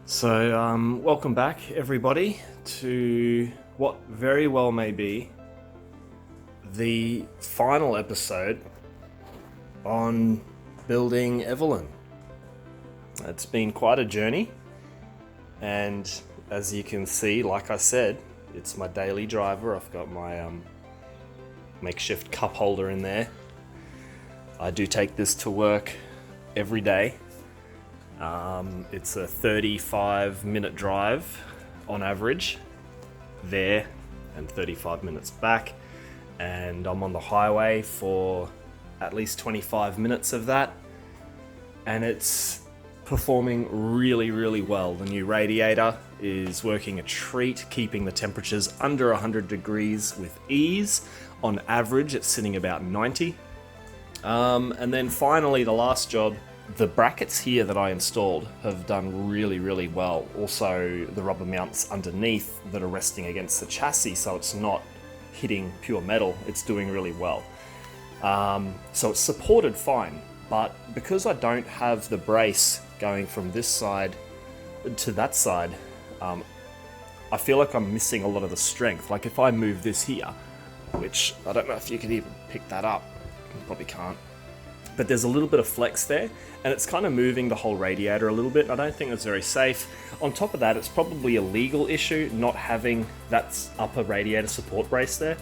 Welcome back everybody to what very well may be the final episode on building Evelyn. It's been quite a journey, and as you can see, like I said, it's my daily driver. I've got my makeshift cup holder in there. I do take this to work every day. It's a 35-minute drive on average there and 35 minutes back, and I'm on the highway for at least 25 minutes of that, and it's performing really well. The new radiator is working a treat, keeping the temperatures under 100 degrees with ease. On average it's sitting about 90. And then finally, the last job, the brackets here that I installed have done really well. Also, the rubber mounts underneath that are resting against the chassis, so it's not hitting pure metal, it's doing really well. So it's supported fine, but because I don't have the brace going from this side to that side, I feel like I'm missing a lot of the strength. Like if I move this here, which I don't know if you can even pick that up, you probably can't, but there's a little bit of flex there, and it's kind of moving the whole radiator a little bit. I don't think it's very safe. On top of that, it's probably a legal issue not having that upper radiator support brace there.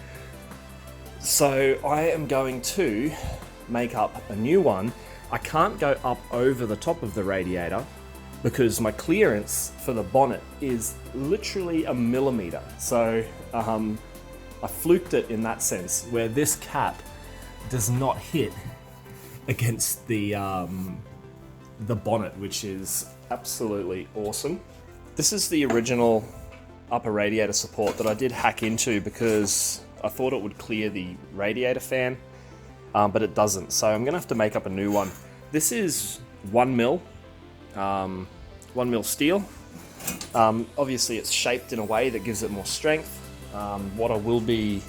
So I am going to make up a new one. I can't go up over the top of the radiator because my clearance for the bonnet is literally a millimeter. So I fluked it in that sense, where this cap does not hit against the bonnet, which is absolutely awesome. This is the original upper radiator support that I did hack into because I thought it would clear the radiator fan, but it doesn't. So I'm gonna have to make up a new one. This is 1mm steel. Obviously it's shaped in a way that gives it more strength. What I will be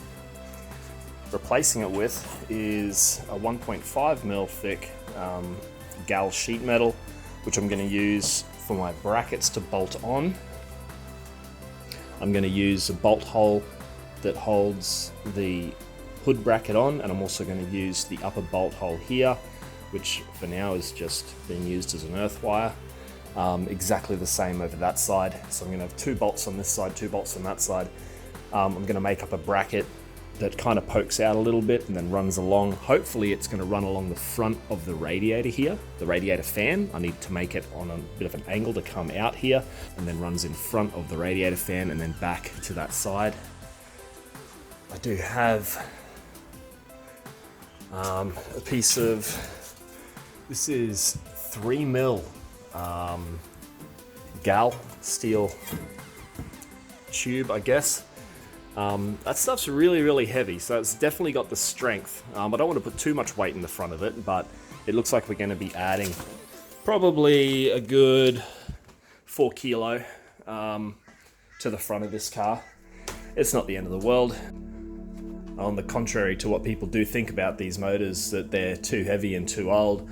replacing it with is a 1.5mm thick gal sheet metal, which I'm going to use for my brackets to bolt on. I'm going to use a bolt hole that holds the hood bracket on, and I'm also going to use the upper bolt hole here, which for now is just being used as an earth wire. Exactly the same over that side. So I'm going to have 2 bolts on this side, 2 bolts on that side. I'm going to make up a bracket that kind of pokes out a little bit and then runs along. Hopefully it's going to run along the front of the radiator here, the radiator fan. I need to make it on a bit of an angle to come out here, and then runs in front of the radiator fan and then back to that side. I do have a piece of, this is 3mm gal steel tube, I guess. That stuff's really heavy, so it's definitely got the strength. I don't want to put too much weight in the front of it, but it looks like we're going to be adding probably a good 4 kilo to the front of this car. It's not the end of the world. On the contrary to what people do think about these motors, that they're too heavy and too old.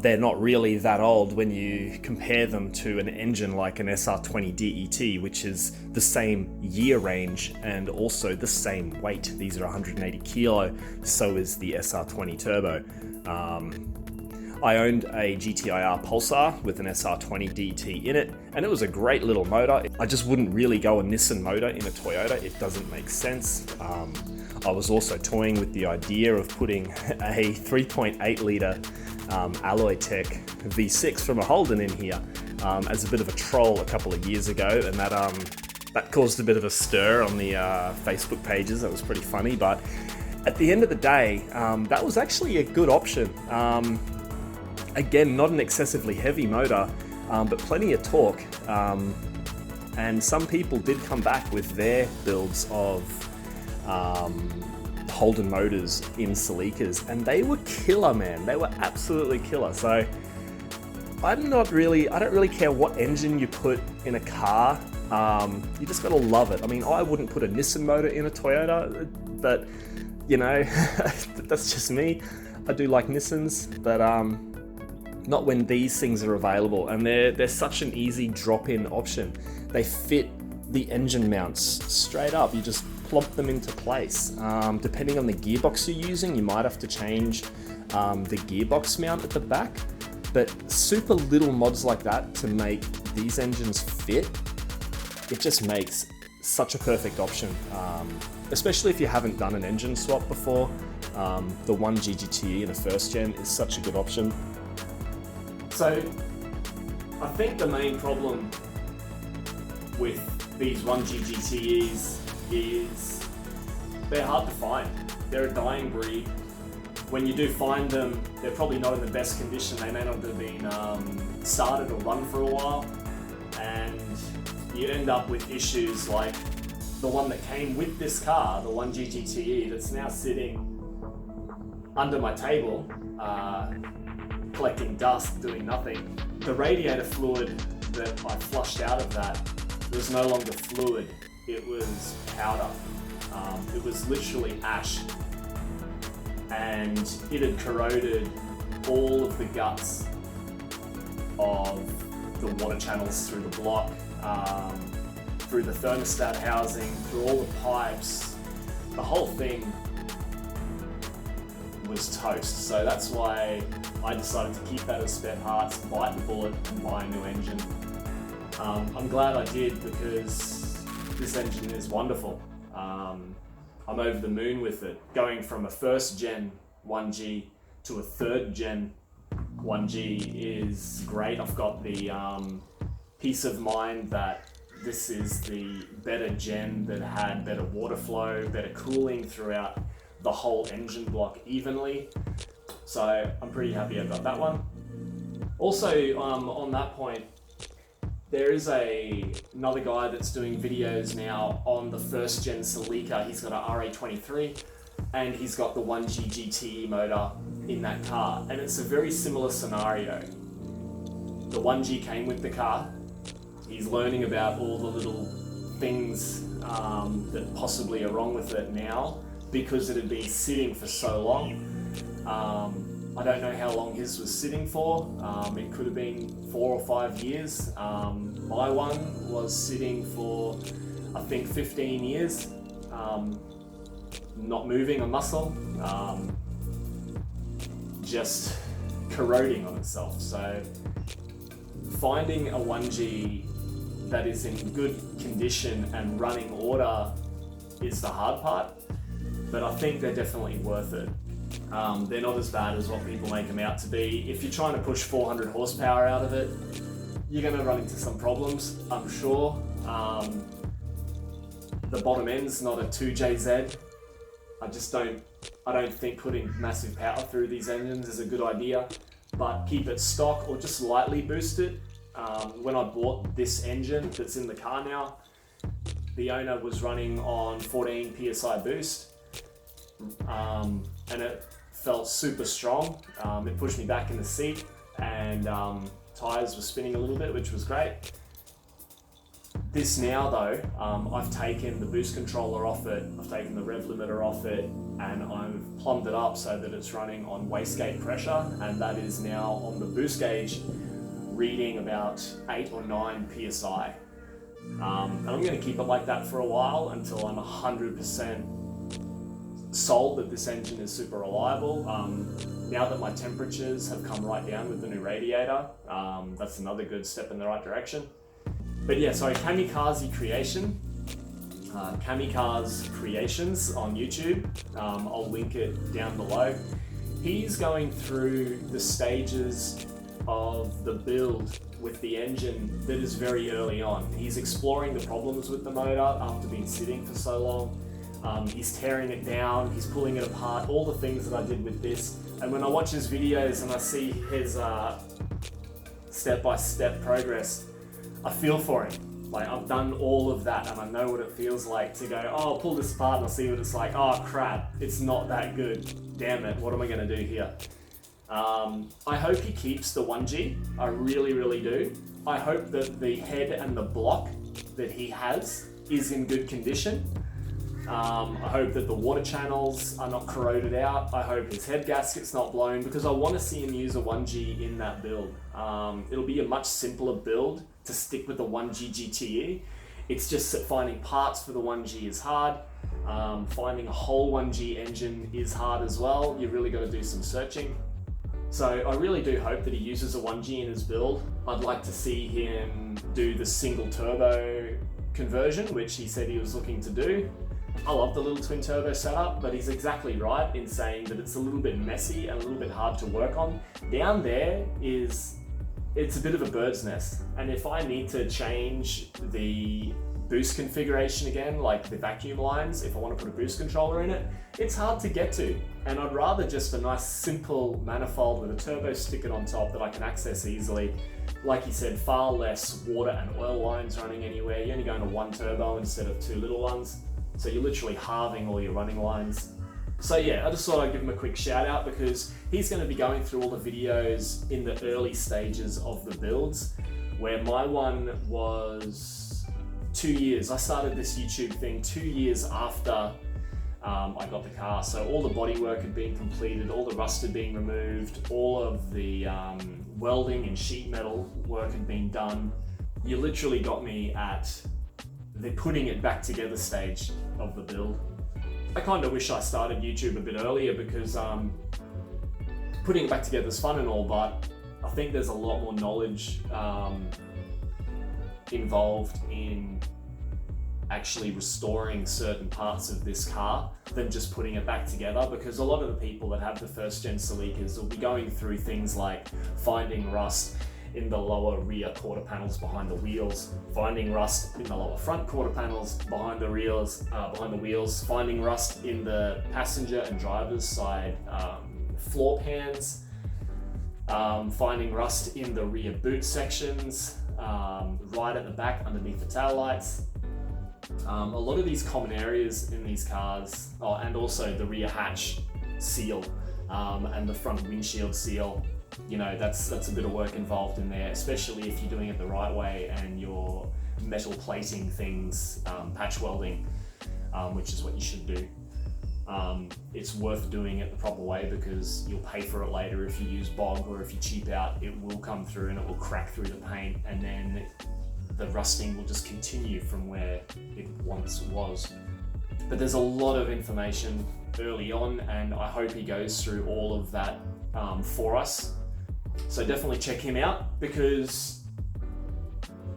They're not really that old when you compare them to an engine like an SR20 DET, which is the same year range and also the same weight. These are 180 kilo, so is the SR20 Turbo. I owned a GTIR Pulsar with an SR20 DET in it, and it was a great little motor. I just wouldn't really go a Nissan motor in a Toyota. It doesn't make sense. I was also toying with the idea of putting a 3.8 litre Alloy-Tech V6 from a Holden in here as a bit of a troll a couple of years ago, and that caused a bit of a stir on the Facebook pages. That was pretty funny, but at the end of the day, that was actually a good option. Again, not an excessively heavy motor, but plenty of torque, and some people did come back with their builds of Holden motors in celicas, and they were killer, man. They were absolutely killer. So I don't really care what engine you put in a car. You just gotta love it. I mean, I wouldn't put a Nissan motor in a Toyota, but you know, that's just me. I do like Nissans, but Not when these things are available, and they're such an easy drop-in option. They fit the engine mounts straight up. You just plop them into place. Depending on the gearbox you're using, you might have to change the gearbox mount at the back, but super little mods like that to make these engines fit, it just makes such a perfect option, especially if you haven't done an engine swap before. The 1G GTE in a first gen is such a good option. So I think the main problem with these 1G GTEs is they're hard to find. They're a dying breed. When you do find them, they're probably not in the best condition. They may not have been started or run for a while, and you end up with issues like the one that came with this car, the 1G GTE, that's now sitting under my table, collecting dust, doing nothing. The radiator fluid that I flushed out of that was no longer fluid, it was powder. It was literally ash, and it had corroded all of the guts of the water channels through the block, through the thermostat housing, through all the pipes. The whole thing was toast. So that's why I decided to keep that as spare parts, bite the bullet and buy a new engine. I'm glad I did, because this engine is wonderful. I'm over the moon with it. Going from a first gen 1G to a third gen 1G is great. I've got the peace of mind that this is the better gen that had better water flow, better cooling throughout the whole engine block evenly. So I'm pretty happy I got that one. Also, on that point, there is another guy that's doing videos now on the first gen Celica. He's got a Ra28 and he's got the 1G GTE motor in that car, and it's a very similar scenario. The 1G came with the car. He's learning about all the little things that possibly are wrong with it now, because it had been sitting for so long. I don't know how long his was sitting for. It could have been 4 or 5 years. My one was sitting for, I think, 15 years, not moving a muscle, just corroding on itself. So finding a 1G that is in good condition and running order is the hard part, but I think they're definitely worth it. They're not as bad as what people make them out to be. If you're trying to push 400 horsepower out of it, you're going to run into some problems, I'm sure. The bottom end's not a 2JZ. I don't think putting massive power through these engines is a good idea, but keep it stock or just lightly boost it. When I bought this engine that's in the car now, the owner was running on 14 PSI boost, and it felt super strong. It pushed me back in the seat, and tires were spinning a little bit, which was great. This now though, I've taken the boost controller off it, I've taken the rev limiter off it, and I've plumbed it up so that it's running on wastegate pressure, and that is now on the boost gauge reading about 8 or 9 PSI. And I'm going to keep it like that for a while until I'm 100% sold that this engine is super reliable. Now that my temperatures have come right down with the new radiator, that's another good step in the right direction. But yeah, sorry, Kamikaze Creations on YouTube. I'll link it down below. He's going through the stages of the build with the engine that is very early on. He's exploring the problems with the motor after being sitting for so long. He's tearing it down, he's pulling it apart, all the things that I did with this. And when I watch his videos and I see his step-by-step progress, I feel for him. Like, I've done all of that and I know what it feels like to go, oh, I'll pull this apart and I'll see what it's like. Oh crap, it's not that good. Damn it, what am I gonna do here? I hope he keeps the 1G, I really, really do. I hope that the head and the block that he has is in good condition. I hope that the water channels are not corroded out. I hope his head gasket's not blown, because I want to see him use a 1G in that build. It'll be a much simpler build to stick with the 1G GTE. It's just that finding parts for the 1G is hard. Finding a whole 1G engine is hard as well. You really got to do some searching. So I really do hope that he uses a 1G in his build. I'd like to see him do the single turbo conversion, which he said he was looking to do. I love the little twin turbo setup, but he's exactly right in saying that it's a little bit messy and a little bit hard to work on. Down there it's a bit of a bird's nest. And if I need to change the boost configuration again, like the vacuum lines, if I want to put a boost controller in it, it's hard to get to. And I'd rather just a nice simple manifold with a turbo sticker on top that I can access easily. Like he said, far less water and oil lines running anywhere. You're only going to one turbo instead of two little ones. So you're literally halving all your running lines. So yeah, I just thought I'd give him a quick shout out, because he's going to be going through all the videos in the early stages of the builds, where my one was 2 years. I started this YouTube thing 2 years after I got the car. So all the bodywork had been completed, all the rust had been removed, all of the welding and sheet metal work had been done. You literally got me at the putting it back together stage of the build. I kind of wish I started YouTube a bit earlier, because putting it back together is fun and all, but I think there's a lot more knowledge involved in actually restoring certain parts of this car than just putting it back together, because a lot of the people that have the first gen celicas will be going through things like finding rust in the lower rear quarter panels behind the wheels, finding rust in the lower front quarter panels behind the wheels, finding rust in the passenger and driver's side floor pans, finding rust in the rear boot sections, right at the back underneath the tail lights. A lot of these common areas in these cars, and also the rear hatch seal and the front windshield seal. You know, that's a bit of work involved in there, especially if you're doing it the right way and you're metal plating things, patch welding, which is what you should do. It's worth doing it the proper way, because you'll pay for it later if you use bog, or if you cheap out, it will come through and it will crack through the paint, and then the rusting will just continue from where it once was. But there's a lot of information early on, and I hope he goes through all of that for us. So definitely check him out, because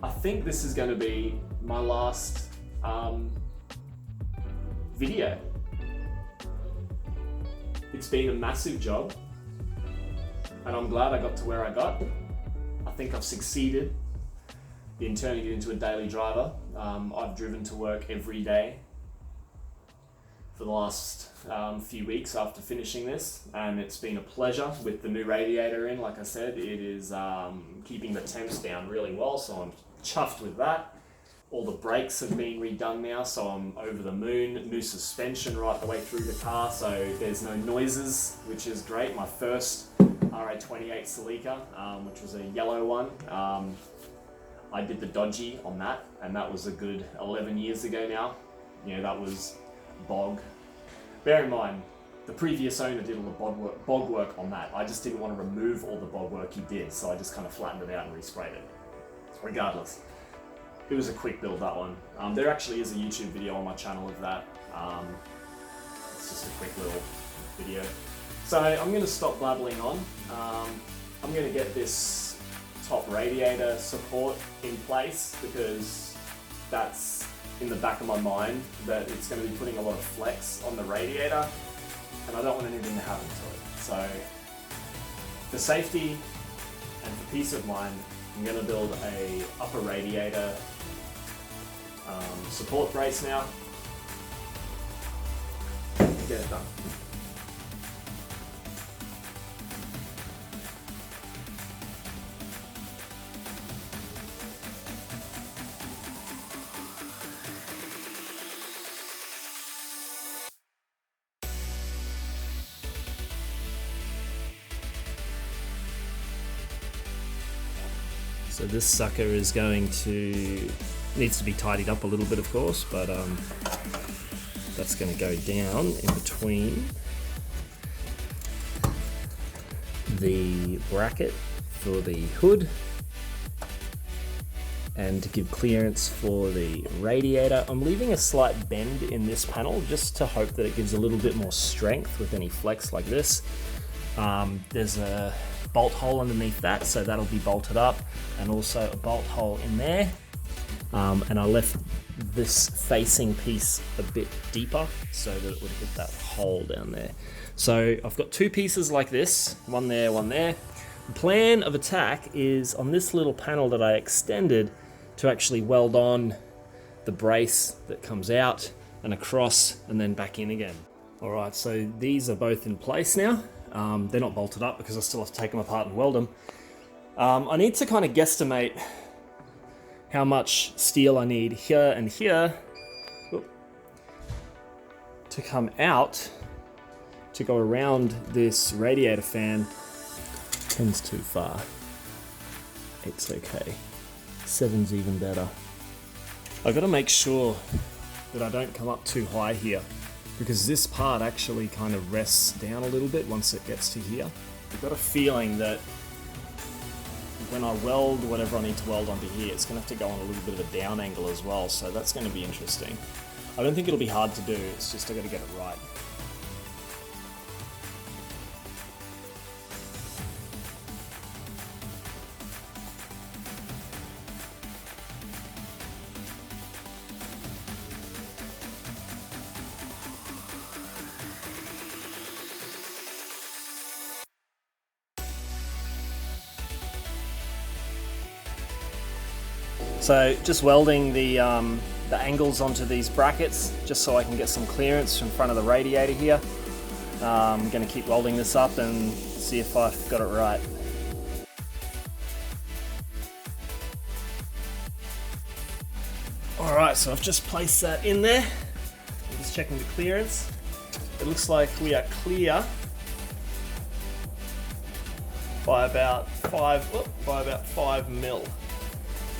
I think this is going to be my last video. It's been a massive job, and I'm glad I got to where I got. I think I've succeeded in turning it into a daily driver. I've driven to work every day for the last few weeks after finishing this, and it's been a pleasure with the new radiator in. Like I said, it is keeping the temps down really well, so I'm chuffed with that. All the brakes have been redone now, so I'm over the moon. New suspension right the way through the car, so there's no noises, which is great. My first Ra28 Celica, which was a yellow one. I did the dodgy on that, and that was a good 11 years ago now. You know, that was bog. Bear in mind, the previous owner did all the bog work on that. I just didn't want to remove all the bog work he did, so I just kind of flattened it out and resprayed it. Regardless, it was a quick build, that one. There actually is a YouTube video on my channel of that. It's just a quick little video. So I'm going to stop blabbling on. I'm going to get this top radiator support in place, because that's in the back of my mind that it's going to be putting a lot of flex on the radiator, and I don't want anything to happen to it. So for safety and for peace of mind, I'm going to build a upper radiator support brace now. Get it done. So this sucker is needs to be tidied up a little bit, of course, but that's going to go down in between the bracket for the hood and to give clearance for the radiator. I'm leaving a slight bend in this panel just to hope that it gives a little bit more strength with any flex like this. There's a bolt hole underneath that, so that'll be bolted up, and also a bolt hole in there. And I left this facing piece a bit deeper so that it would hit that hole down there. So I've got two pieces like this, one there, one there. The plan of attack is on this little panel that I extended to actually weld on the brace that comes out and across and then back in again. All right, so these are both in place now. They're not bolted up because I still have to take them apart and weld them. I need to kind of guesstimate how much steel I need here and here to come out to go around this radiator fan. 10's too far. 8's okay. 7's even better. I've got to make sure that I don't come up too high here, because this part actually kind of rests down a little bit once it gets to here. I've got a feeling that when I weld whatever I need to weld onto here, it's going to have to go on a little bit of a down angle as well, so that's going to be interesting. I don't think it'll be hard to do, it's just I've got to get it right. So just welding the angles onto these brackets just so I can get some clearance in front of the radiator here. I'm going to keep welding this up and see if I've got it right. Alright, so I've just placed that in there. I'm just checking the clearance. It looks like we are clear by about 5 mil.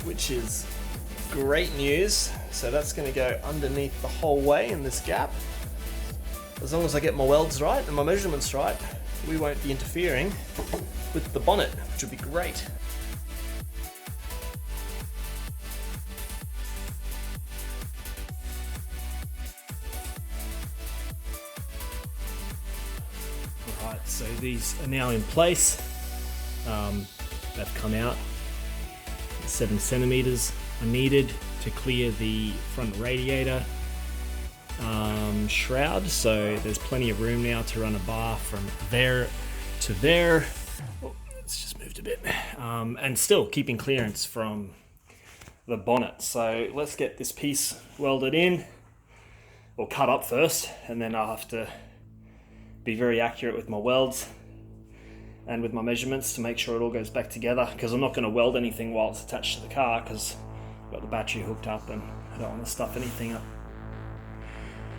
Which is great news. So that's going to go underneath the whole way in this gap. As long as I get my welds right and my measurements right, we won't be interfering with the bonnet, which would be great. Alright, so these are now in place. They've come out. 7 centimeters are needed to clear the front radiator shroud, so there's plenty of room now to run a bar from there to there. Oh, it's just moved a bit, and still keeping clearance from the bonnet. So let's get this piece welded in, or cut up first, and then I'll have to be very accurate with my welds and with my measurements to make sure it all goes back together, because I'm not going to weld anything while it's attached to the car because I've got the battery hooked up and I don't want to stuff anything up.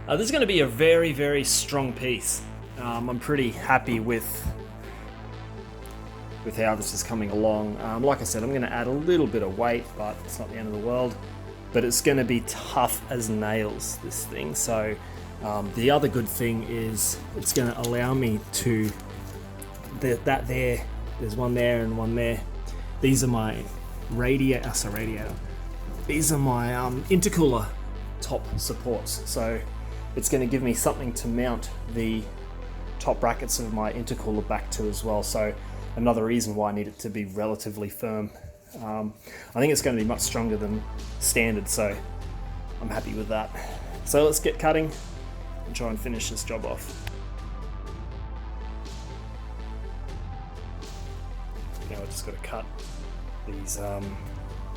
This is going to be a very, very strong piece. I'm pretty happy with how this is coming along. Like I said, I'm going to add a little bit of weight, but it's not the end of the world. But it's going to be tough as nails, this thing. So the other good thing is it's going to allow me to there's one there and one there. These are my radiator. These are my intercooler top supports. So it's going to give me something to mount the top brackets of my intercooler back to as well. So another reason why I need it to be relatively firm. I think it's going to be much stronger than standard, so I'm happy with that. So let's get cutting and try and finish this job off. Now I've just got to cut these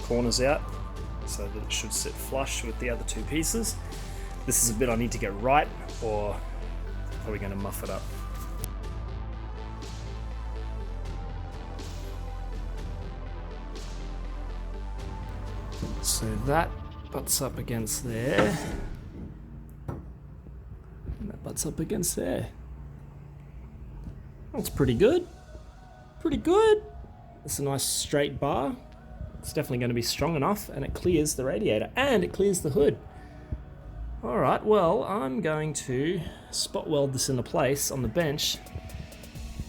corners out so that it should sit flush with the other two pieces. This is a bit I need to get right, or are we going to muff it up? So that butts up against there, and that butts up against there. That's pretty good. Pretty good. It's a nice straight bar. It's definitely going to be strong enough, and it clears the radiator and it clears the hood. Alright, well, I'm going to spot weld this into place on the bench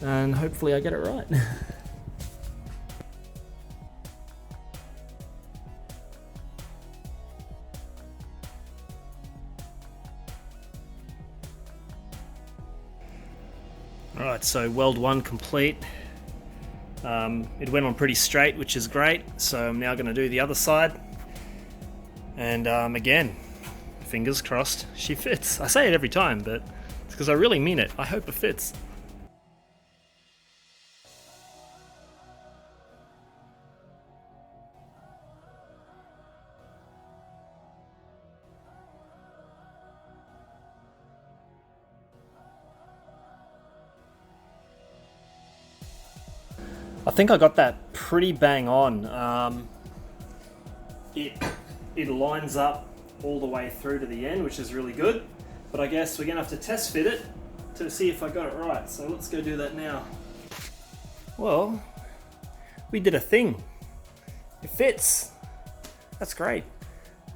and hopefully I get it right. Alright, so weld 1 complete. It went on pretty straight, which is great, so I'm now going to do the other side. And again, fingers crossed she fits. I say it every time, but it's because I really mean it. I hope it fits. I think I got that pretty bang on. It lines up all the way through to the end, which is really good. But I guess we're gonna have to test fit it to see if I got it right. So let's go do that now. Well, we did a thing. It fits. That's great.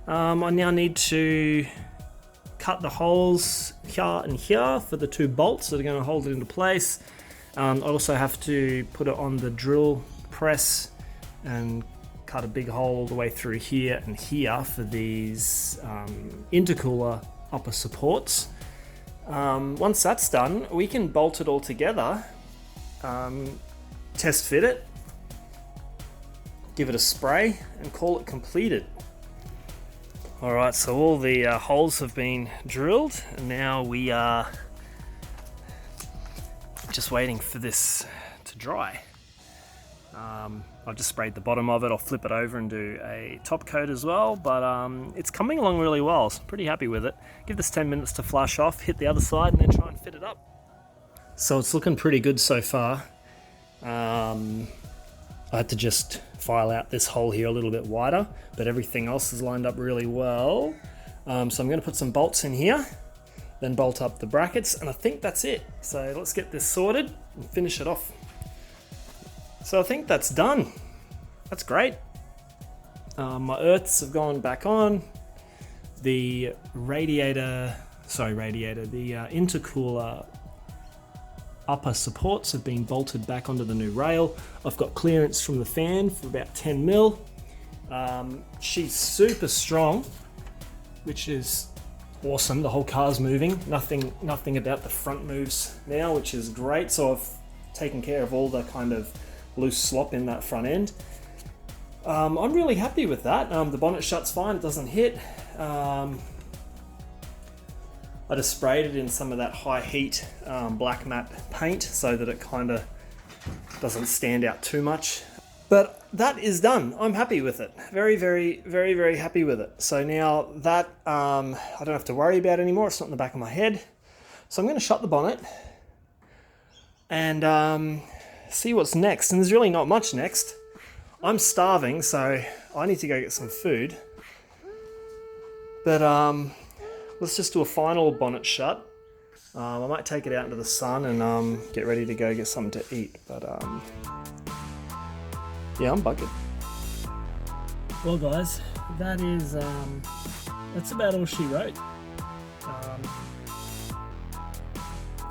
I now need to cut the holes here and here for the 2 bolts that are going to hold it into place. I also have to put it on the drill press and cut a big hole all the way through here and here for these intercooler upper supports. Once that's done, we can bolt it all together, test fit it, give it a spray and call it completed. Alright, so all the holes have been drilled and now we are just waiting for this to dry. I've just sprayed the bottom of it. I'll flip it over and do a top coat as well, but it's coming along really well, so I'm pretty happy with it. Give this 10 minutes to flush off, hit the other side and then try and fit it up. So it's looking pretty good so far. I had to just file out this hole here a little bit wider, but everything else is lined up really well. So I'm going to put some bolts in here, then bolt up the brackets, and I think that's it. So let's get this sorted and finish it off. So I think that's done. That's great. My earths have gone back on. The the intercooler upper supports have been bolted back onto the new rail. I've got clearance from the fan for about 10 mil. She's super strong, which is awesome. The whole car's moving. Nothing about the front moves now, which is great. So I've taken care of all the kind of loose slop in that front end. I'm really happy with that. The bonnet shuts fine, it doesn't hit. I just sprayed it in some of that high heat black matte paint so that it kind of doesn't stand out too much. But that is done. I'm happy with it. Very, very, very, very happy with it. So now that I don't have to worry about it anymore. It's not in the back of my head. So I'm going to shut the bonnet and see what's next. And there's really not much next. I'm starving, so I need to go get some food. But let's just do a final bonnet shut. I might take it out into the sun and get ready to go get something to eat. But yeah, I'm bugged. Well, guys, that's about all she wrote.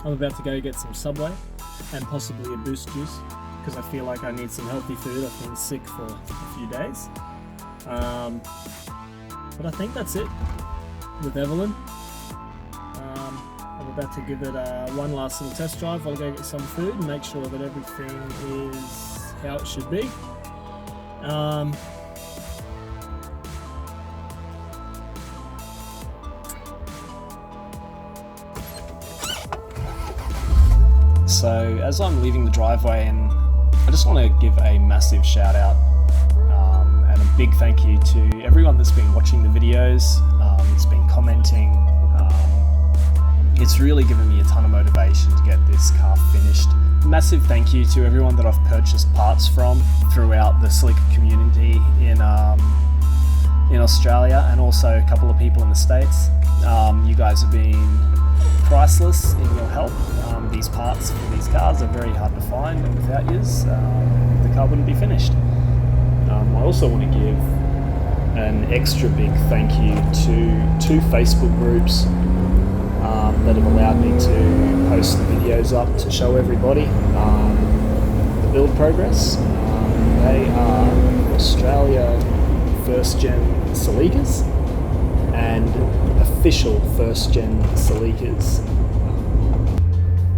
I'm about to go get some Subway and possibly a Boost juice because I feel like I need some healthy food. I've been sick for a few days. But I think that's it with Evelyn. I'm about to give it one last little test drive. I'll go get some food and make sure that everything is how it should be. So as I'm leaving the driveway, and I just want to give a massive shout out and a big thank you to everyone that's been watching the videos, that's been commenting. It's really given me a ton of motivation to get this car finished. Massive thank you to everyone that I've purchased parts from throughout the celica community in Australia, and also a couple of people in the States. You guys have been priceless in your help. These parts for these cars are very hard to find, and without yous, the car wouldn't be finished. I also want to give an extra big thank you to 2 Facebook groups that have allowed me to post the videos up to show everybody the build progress. They are Australia First Gen Celicas and official First Gen Celicas.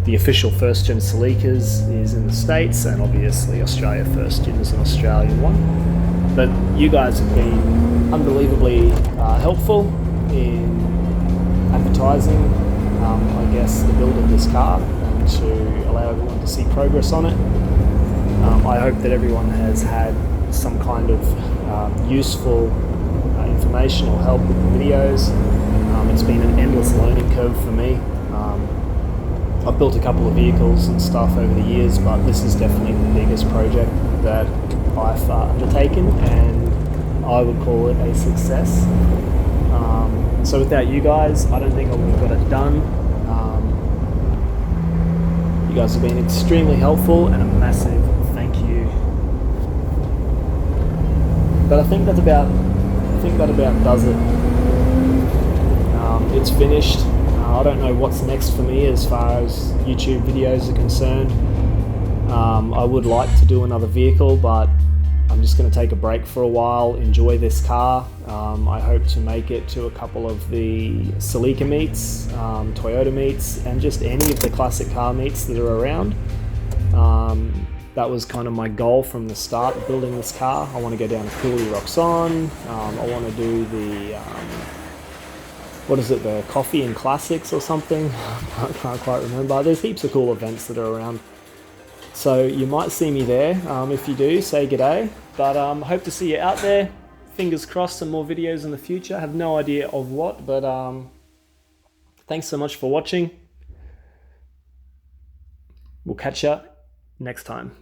The official First Gen Celicas is in the States, and obviously Australia First Gen is an Australian one. But you guys have been unbelievably helpful in advertising, I guess, the build of this car and to allow everyone to see progress on it. I hope that everyone has had some kind of useful information or help with the videos. It's been an endless learning curve for me. I've built a couple of vehicles and stuff over the years, but this is definitely the biggest project that I've undertaken, and I would call it a success. So without you guys, I don't think I would have got it done. You guys have been extremely helpful, and a massive thank you. But I think that about does it. It's finished. I don't know what's next for me as far as YouTube videos are concerned. I would like to do another vehicle, but I'm just going to take a break for a while, enjoy this car. I hope to make it to a couple of the Celica meets, Toyota meets, and just any of the classic car meets that are around. That was kind of my goal from the start of building this car. I want to go down to Cooley Rocks On. I want to do the what is it, the Coffee and Classics or something? I can't quite remember. There's heaps of cool events that are around. So you might see me there. If you do, say g'day. But hope to see you out there. Fingers crossed some more videos in the future. I have no idea of what, but thanks so much for watching. We'll catch you next time.